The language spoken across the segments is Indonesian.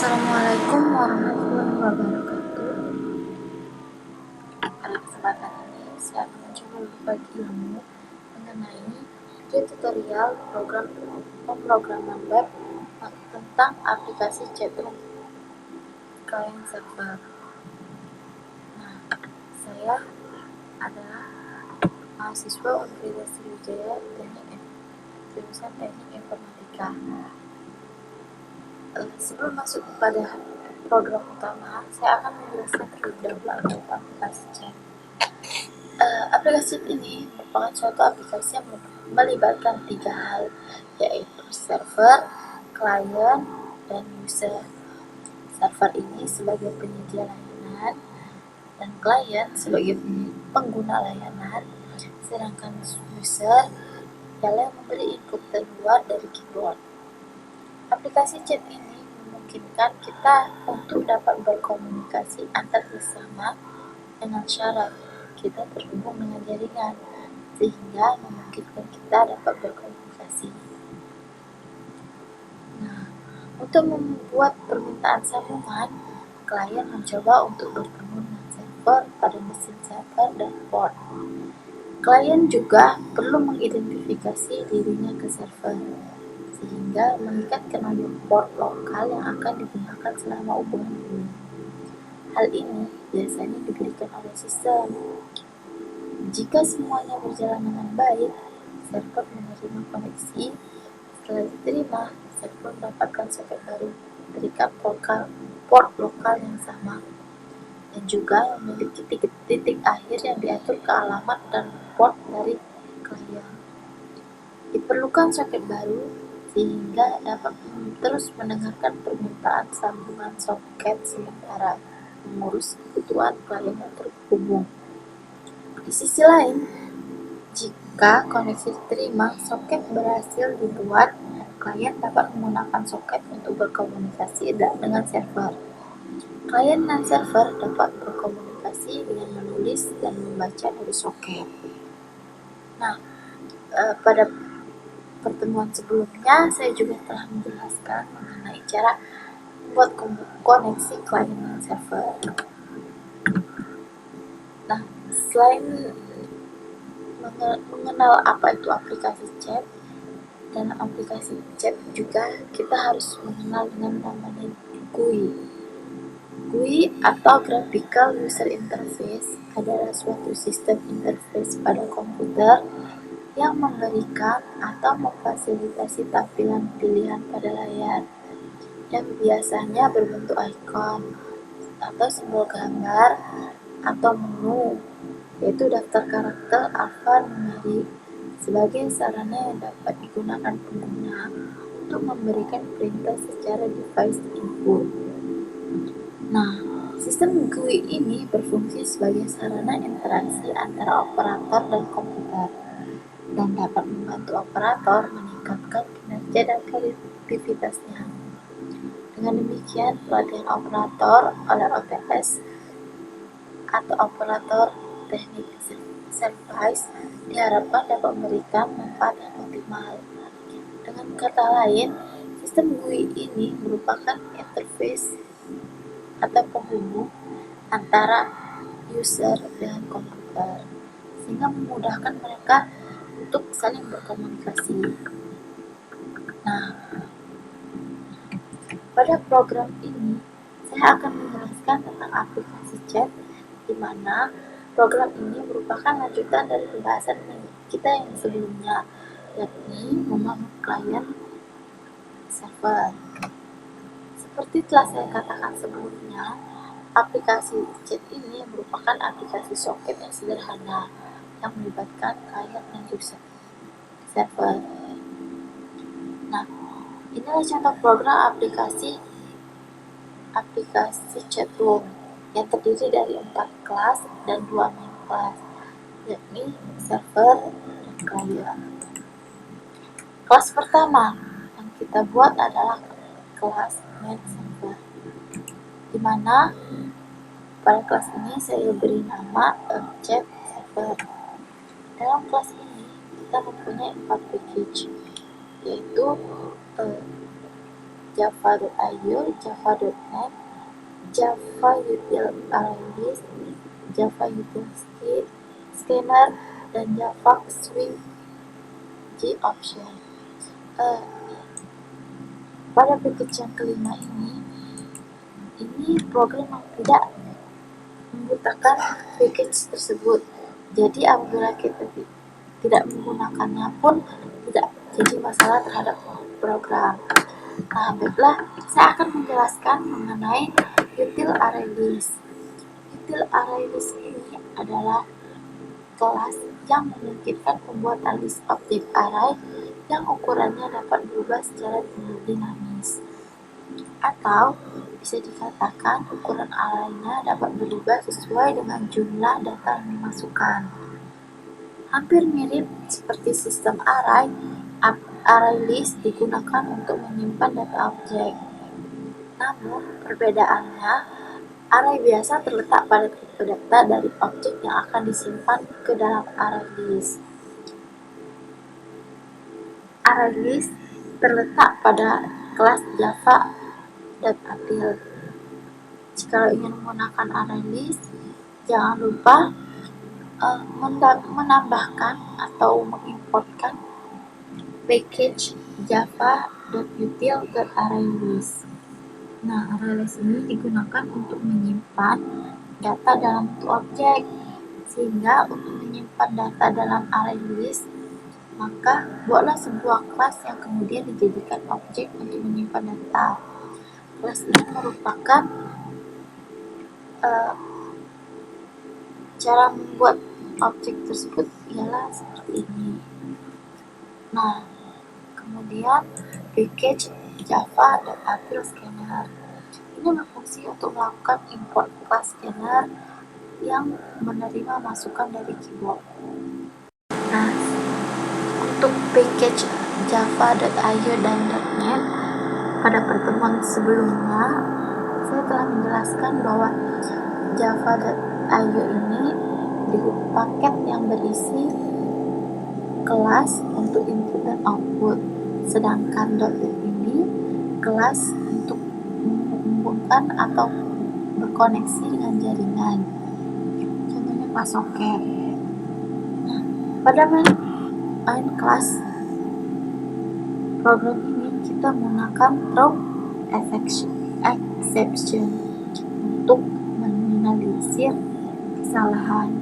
Assalamualaikum warahmatullahi wabarakatuh. Pada kesempatan ini, saya akan mencoba berbagi ilmu mengenai tutorial program pemrograman web tentang aplikasi chatroom client server. Nah, saya adalah mahasiswa Universitas Sriwijaya jurusan Teknik Informatika. Sebelum masuk pada program utama, saya akan menjelaskan terlebih dahulu tentang aplikasi chat. Aplikasi ini merupakan suatu aplikasi yang melibatkan 3 hal, yaitu server, klien, dan user. Server ini sebagai penyedia layanan dan klien sebagai pengguna layanan, sedangkan user ialah yang memberi input keluar dari keyboard. Aplikasi chat ini memungkinkan kita untuk dapat berkomunikasi antar sesama dengan syarat kita terhubung dengan jaringan, sehingga memungkinkan kita dapat berkomunikasi. Nah, untuk membuat permintaan sambungan, klien mencoba untuk bertemu dengan server pada mesin server dan port. Klien juga perlu mengidentifikasi dirinya ke server, sehingga mengikat ke nomor port lokal yang akan digunakan selama hubungan ini. Hal ini biasanya diberikan oleh sistem. Jika semuanya berjalan dengan baik, server menerima koneksi. Setelah diterima, server mendapatkan soket baru terikat port lokal yang sama, dan juga memiliki titik akhir yang diatur ke alamat dan port dari klien. Diperlukan soket baru sehingga dapat terus mendengarkan permintaan sambungan soket sementara mengurus kebutuhan klien yang terhubung. Di sisi lain, jika koneksi diterima, soket berhasil dibuat, klien dapat menggunakan soket untuk berkomunikasi dengan server. Klien dan server dapat berkomunikasi dengan menulis dan membaca dari soket. Nah, pada pertemuan sebelumnya saya juga telah menjelaskan mengenai cara membuat koneksi klien dan server. Nah, selain mengenal apa itu aplikasi chat, dalam aplikasi chat juga kita harus mengenal dengan namanya GUI. GUI atau Graphical User Interface adalah suatu sistem interface pada komputer yang memberikan atau memfasilitasi tampilan pilihan pada layar, dan biasanya berbentuk ikon atau simbol gambar atau menu, yaitu daftar karakter alfanumerik, sebagai sarana yang dapat digunakan pengguna untuk memberikan perintah secara device input. Nah, sistem GUI ini berfungsi sebagai sarana interaksi antara operator dan komputer, dan dapat membantu operator meningkatkan kinerja dan produktivitasnya. Dengan demikian, pelatihan operator oleh OTS atau operator teknik service diharapkan dapat memberikan manfaat yang optimal. Dengan kata lain, sistem GUI ini merupakan interface atau penghubung antara user dengan komputer, sehingga memudahkan mereka untuk saling berkomunikasi. Nah, pada program ini saya akan menjelaskan tentang aplikasi chat, di mana program ini merupakan lanjutan dari pembahasan kita yang sebelumnya, yakni membangun klien server. Seperti telah saya katakan sebelumnya, aplikasi chat ini merupakan aplikasi soket yang sederhana yang melibatkan klien dan user server. Nah, inilah contoh program aplikasi chatroom yang terdiri dari 4 kelas dan 2 main kelas, yakni server dan klien. Kelas pertama yang kita buat adalah kelas main server, di mana pada kelas ini saya beri nama chat server. Dalam kelas ini kita mempunyai 4 package, yaitu java.io, java.net, Java Util Arrays, Java Util Scanner, dan Java Swing G Option. Pada package yang kelima ini program yang tidak membutuhkan package tersebut. Jadi apabila kita tidak menggunakannya pun tidak jadi masalah terhadap program. Nah, baiklah, saya akan menjelaskan mengenai util array list. Util array list ini adalah kelas yang memungkinkan pembuatan list objek array yang ukurannya dapat berubah secara dinamis. Atau bisa dikatakan ukuran arraynya dapat berubah sesuai dengan jumlah data yang dimasukkan. Hampir mirip seperti sistem array, array list digunakan untuk menyimpan data objek. Namun, perbedaannya, array biasa terletak pada tipe data dari objek yang akan disimpan ke dalam array list. Array list terletak pada kelas java.util. Jika ingin menggunakan array list, jangan lupa menambahkan atau mengimportkan package java.util.arraylist. Nah, arraylist ini digunakan untuk menyimpan data dalam bentuk objek. Sehingga untuk menyimpan data dalam arraylist, maka buatlah sebuah kelas yang kemudian dijadikan objek untuk menyimpan data. Kelas ini merupakan cara membuat objek tersebut ialah seperti ini. Nah, kemudian package java.util scanner ini berfungsi untuk melakukan import kelas scanner yang menerima masukan dari keyboard. Nah, untuk package java.io dan .net pada pertemuan sebelumnya saya telah menjelaskan bahwa java.io ini paket yang berisi kelas untuk input dan output, sedangkan .net ini kelas untuk menghubungkan atau berkoneksi dengan jaringan, contohnya kelas soket. Nah, pada main kelas program ini kita menggunakan throw exception untuk meminimalisir kesalahan.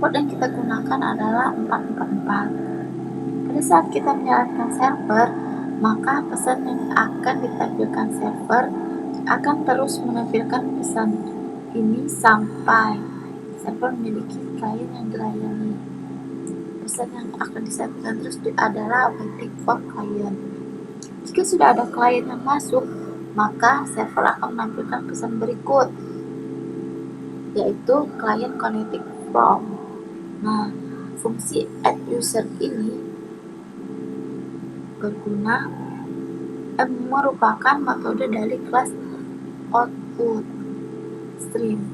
Port yang kita gunakan adalah 444. Pada saat kita menjalankan server, maka pesan yang akan ditampilkan server akan terus menampilkan pesan ini sampai server memiliki klien yang dilayani. Pesan yang akan disampaikan terus adalah waiting for client. Jika sudah ada klien yang masuk, maka server akan menampilkan pesan berikut, yaitu client connecting from. Nah, fungsi add user ini merupakan metode dari kelas output stream.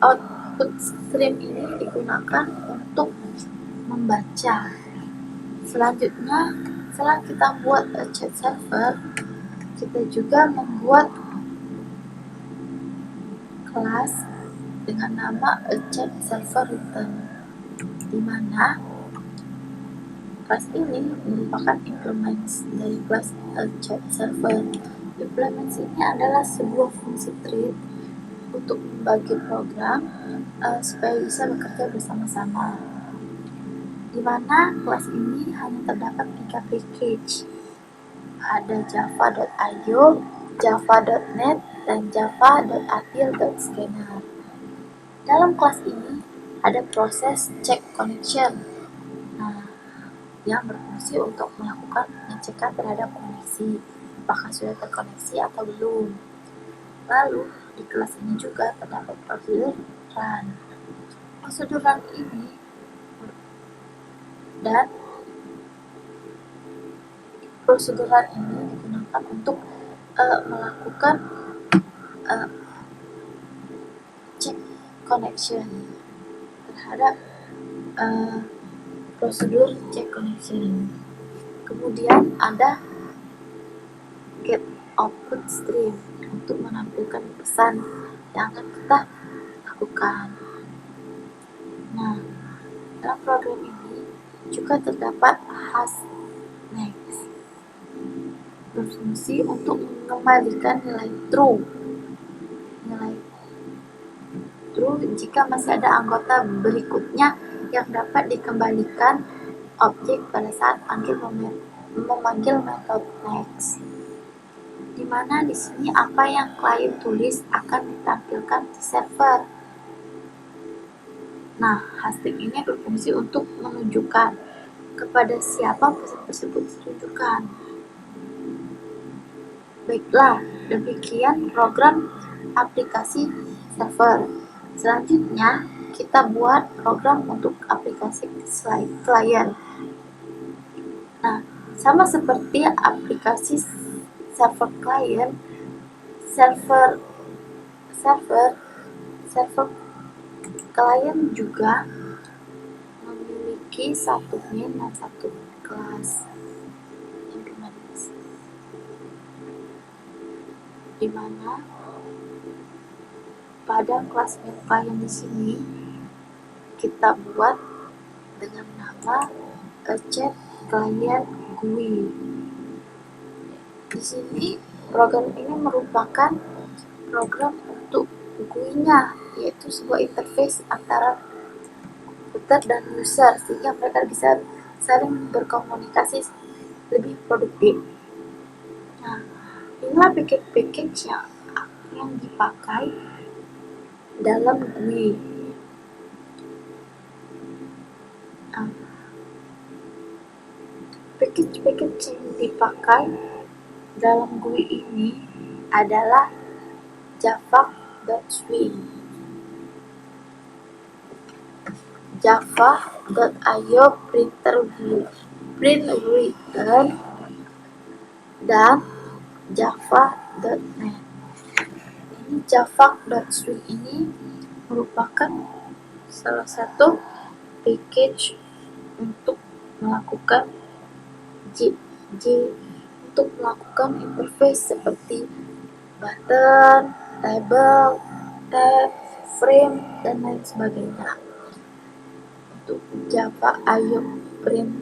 Output stream ini digunakan untuk membaca. Selanjutnya, setelah kita buat chat server, kita juga membuat kelas dengan nama chat server return, di mana kelas ini merupakan implementasi dari kelas chat server. Implementasi ini adalah sebuah fungsi thread untuk membagi program supaya bisa bekerja bersama-sama, di mana kelas ini hanya terdapat 3 package. Ada java.io, java.net, dan java.util.scanner. Dalam kelas ini ada proses check connection, yang berfungsi untuk melakukan pengecekan terhadap koneksi, apakah sudah terkoneksi atau belum. Lalu di kelas ini juga terdapat prosedur run. Prosedur run ini digunakan untuk melakukan check connection terhadap prosedur check connection. Kemudian ada paket output stream untuk menampilkan pesan yang akan kita lakukan. Nah, dalam program ini juga terdapat hasNext berfungsi untuk mengembalikan nilai true jika masih ada anggota berikutnya yang dapat dikembalikan objek pada saat memanggil metode next. Di mana di sini apa yang klien tulis akan ditampilkan di server. Nah, hasNext ini berfungsi untuk menunjukkan kepada siapa pesan tersebut ditujukan. Baiklah, demikian program aplikasi server. Selanjutnya, kita buat program untuk aplikasi klien. Nah, sama seperti aplikasi server klien, server klien juga memiliki satu main dan satu kelas. Di mana pada kelas main klien di sini kita buat dengan nama chat client GUI. Di sini program ini merupakan program untuk GUI-nya, yaitu sebuah interface antara komputer dan user sehingga mereka bisa saling berkomunikasi lebih produktif. Nah, inilah package yang dipakai dalam GUI. Package yang dipakai dalam GUI ini adalah java.swing, java.io print return, dan java.net. Ini java.swing ini merupakan salah satu package untuk melakukan untuk melakukan interface seperti button, label, tab, frame, dan lain sebagainya. Untuk java.io print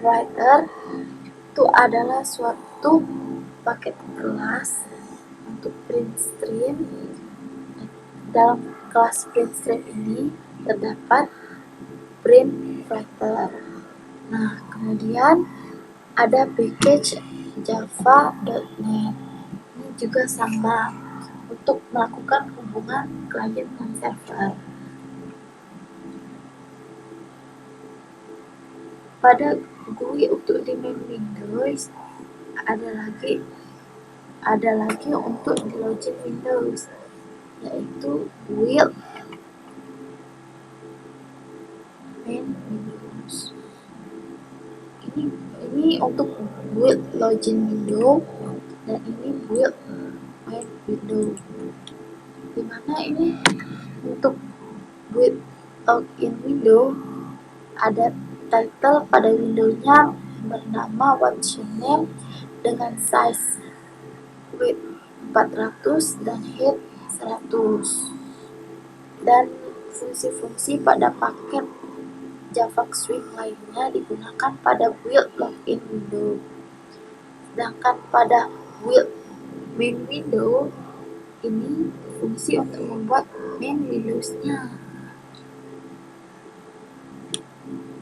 writer itu adalah suatu paket kelas untuk print stream. Dalam kelas print stream ini terdapat print writer. Nah, kemudian ada package java.net. Ini juga sama untuk melakukan hubungan klien dan server. Pada GUI untuk di main Windows ada lagi untuk di login Windows, yaitu build main Windows. Ini untuk build login window dan ini build main window. Dimana ini untuk build login window ada title pada windownya bernama what's your name dengan size width 400 dan height 100, dan fungsi-fungsi pada paket JavaScript lainnya digunakan pada build login window. Sedangkan pada build main window ini fungsi untuk membuat main Windows-nya.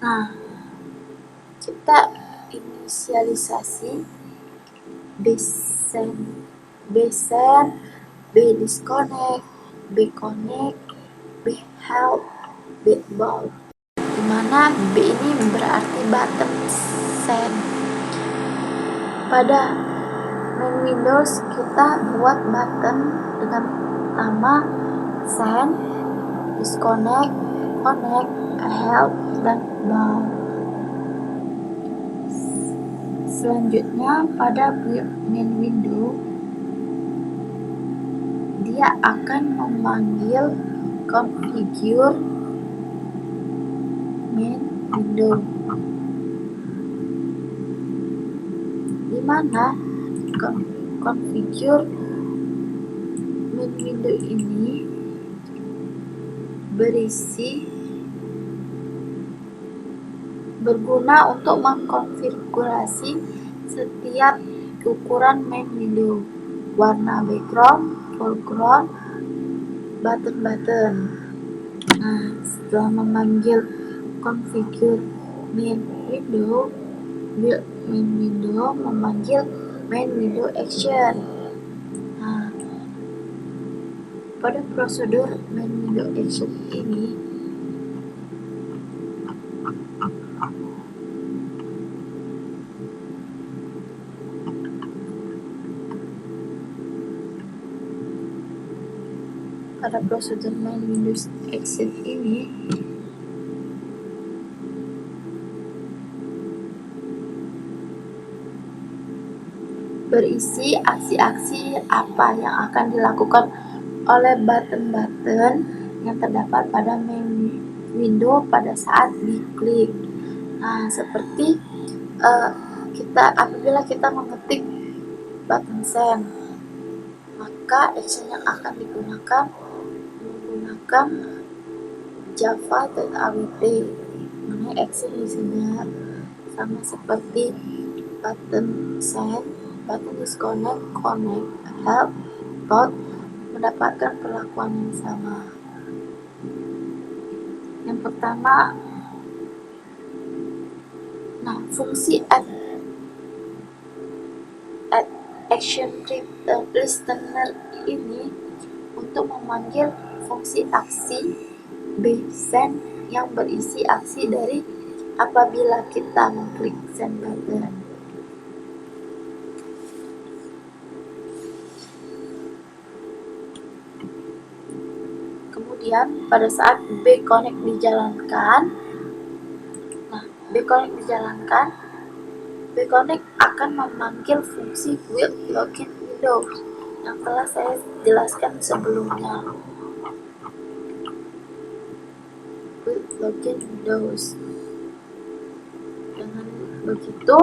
Nah, kita inisialisasi bsend, bdisconnect, bconnect, bhelp, bbound, di mana B ini berarti button send. Pada main Windows kita buat button dengan nama send, disconnect, connect, help, dan bound. Selanjutnya pada main window dia akan memanggil configure main window, di di mana configure main window ini berguna untuk mengkonfigurasi setiap ukuran main window, warna background, foreground, button-button. Nah, setelah memanggil configure main window, build main window memanggil main window action. Nah, pada prosedur main window action ini berisi aksi-aksi apa yang akan dilakukan oleh button-button yang terdapat pada main window pada saat diklik. Nah, seperti apabila kita mengetik button send, maka action yang akan digunakan menggunakan java.awt mengenai action listener, sama seperti button send, button disconnect, connect, help, about mendapatkan perlakuan yang sama. Yang pertama, fungsi add action listener ini untuk memanggil fungsi aksi send yang berisi aksi dari apabila kita mengklik send button. Kemudian pada saat bconnect dijalankan, bconnect akan memanggil fungsi build login window yang telah saya jelaskan sebelumnya. Build login windows. Dengan begitu,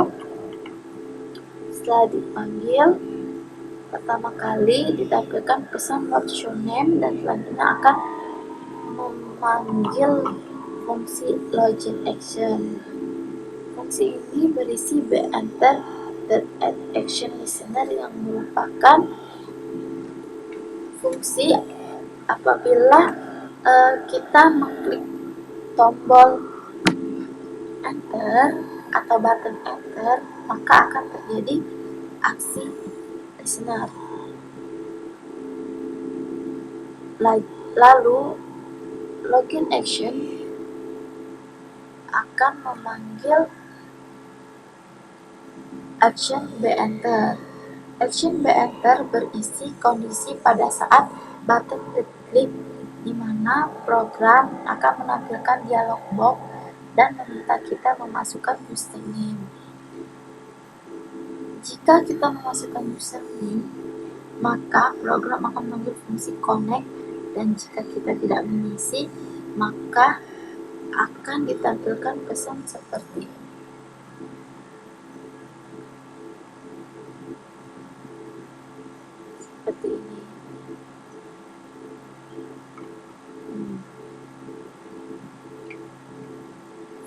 setelah dipanggil pertama kali ditampilkan pesan what's your name dan selanjutnya akan memanggil fungsi login action. Fungsi ini berisi beenter dan add action listener yang merupakan fungsi apabila kita mengklik tombol enter atau button enter, maka akan terjadi aksi listener. Lalu login action akan memanggil action beenter. Action beenter berisi kondisi pada saat button diklik, di mana program akan menampilkan dialog box dan meminta kita memasukkan username. Jika kita memasukkan username, maka program akan memanggil fungsi connect, dan jika kita tidak mengisi, maka akan ditampilkan pesan seperti ini.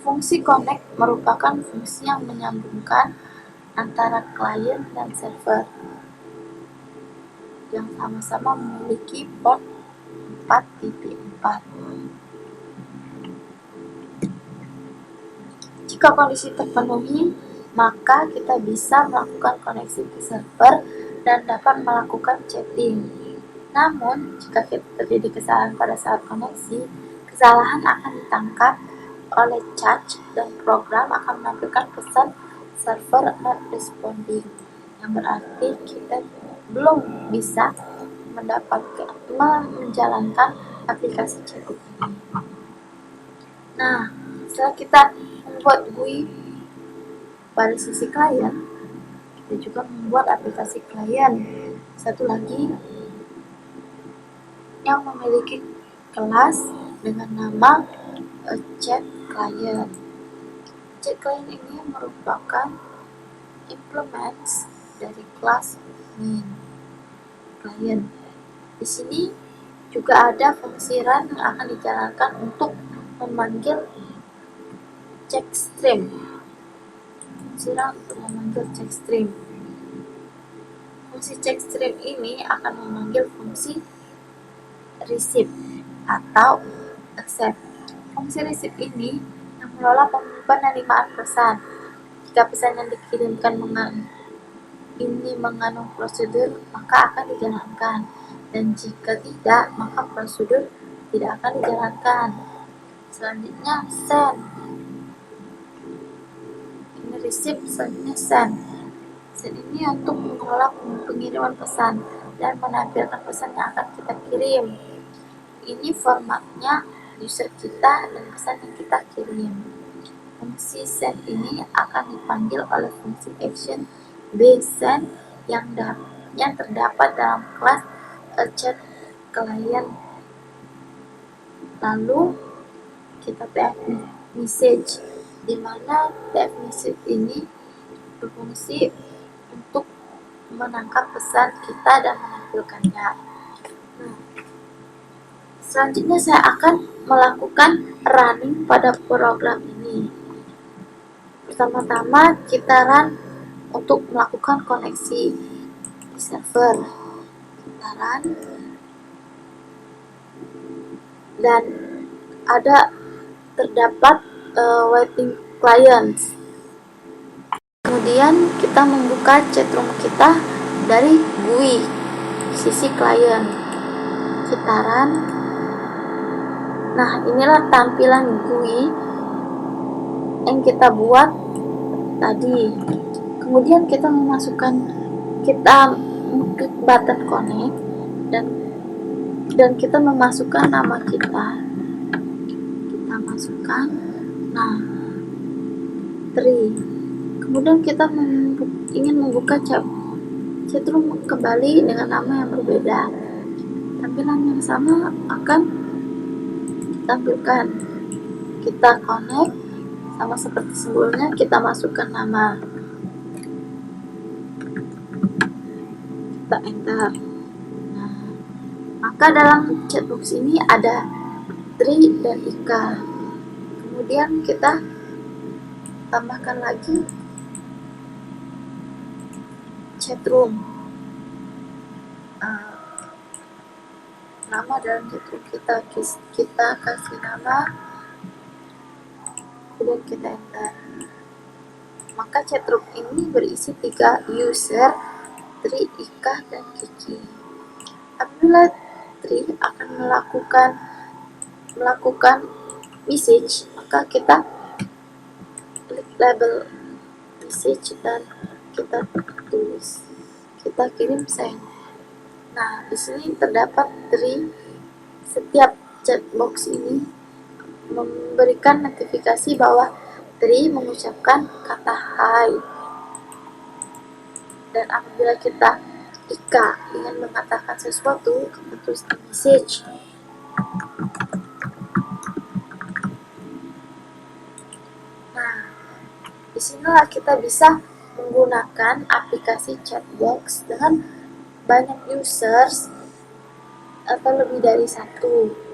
Fungsi connect merupakan fungsi yang menyambungkan antara klien dan server yang sama-sama memiliki port 4.4. Jika kondisi terpenuhi, maka kita bisa melakukan koneksi ke server dan dapat melakukan chatting. Namun, jika terjadi kesalahan pada saat koneksi, kesalahan akan ditangkap oleh cache dan program akan menampilkan pesan server not responding, yang berarti kita belum bisa menjalankan aplikasi chatting ini. Nah, setelah kita membuat GUI pada sisi klien, kita juga membuat aplikasi klien satu lagi yang memiliki kelas dengan nama chat client. Chat client ini merupakan implements dari kelas main client. Di sini juga ada fungsi run yang akan dijalankan untuk memanggil check stream. Fungsi run untuk memanggil check stream. Fungsi check stream ini akan memanggil fungsi receive atau accept. Fungsi receive ini yang mengelola penerimaan pesan. Jika pesan yang dikirimkan mengandung prosedur, maka akan dijalankan. Dan jika tidak, maka prosedur tidak akan dijalankan. Selanjutnya send. Ini receive, selanjutnya send. Send ini untuk mengelola pengiriman pesan dan menampilkan pesan yang akan kita kirim. Ini formatnya user kita dan pesan yang kita kirim. Fungsi send ini akan dipanggil oleh fungsi action based send yang terdapat dalam kelas chat client. Lalu kita type message, di mana type message ini berfungsi untuk menangkap pesan kita dan menampilkannya. Selanjutnya saya akan melakukan running pada program ini. Pertama-tama kita run untuk melakukan koneksi di server. Kita run dan terdapat waiting clients. Kemudian kita membuka chatroom kita dari GUI sisi klien. Kita run. Nah, inilah tampilan GUI yang kita buat tadi. Kemudian kita mengklik button connect dan kita memasukkan nama kita. Kita masukkan Tri. Kemudian kita ingin membuka chatroom kembali dengan nama yang berbeda. Tampilan yang sama akan ditampilkan. Kita connect sama seperti sebelumnya, kita masukkan nama. Kita enter. Maka dalam chatbox ini ada Tri dan Ika. Kemudian kita tambahkan lagi chatroom. Nama dalam chatroom kita kasih nama, kemudian kita enter. Maka chatroom ini berisi 3 user, Tri, Ika, dan Kiki. Apabila Tri akan melakukan message, maka kita klik label message dan kita tulis, kita kirim send. Nah, di sini terdapat Tri. Setiap chatbox ini memberikan notifikasi bahwa Tri mengucapkan kata hai. Dan apabila Ika ingin mengatakan sesuatu, kita tulis di message. Nah, disinilah kita bisa menggunakan aplikasi chatbox dengan banyak users atau lebih dari satu.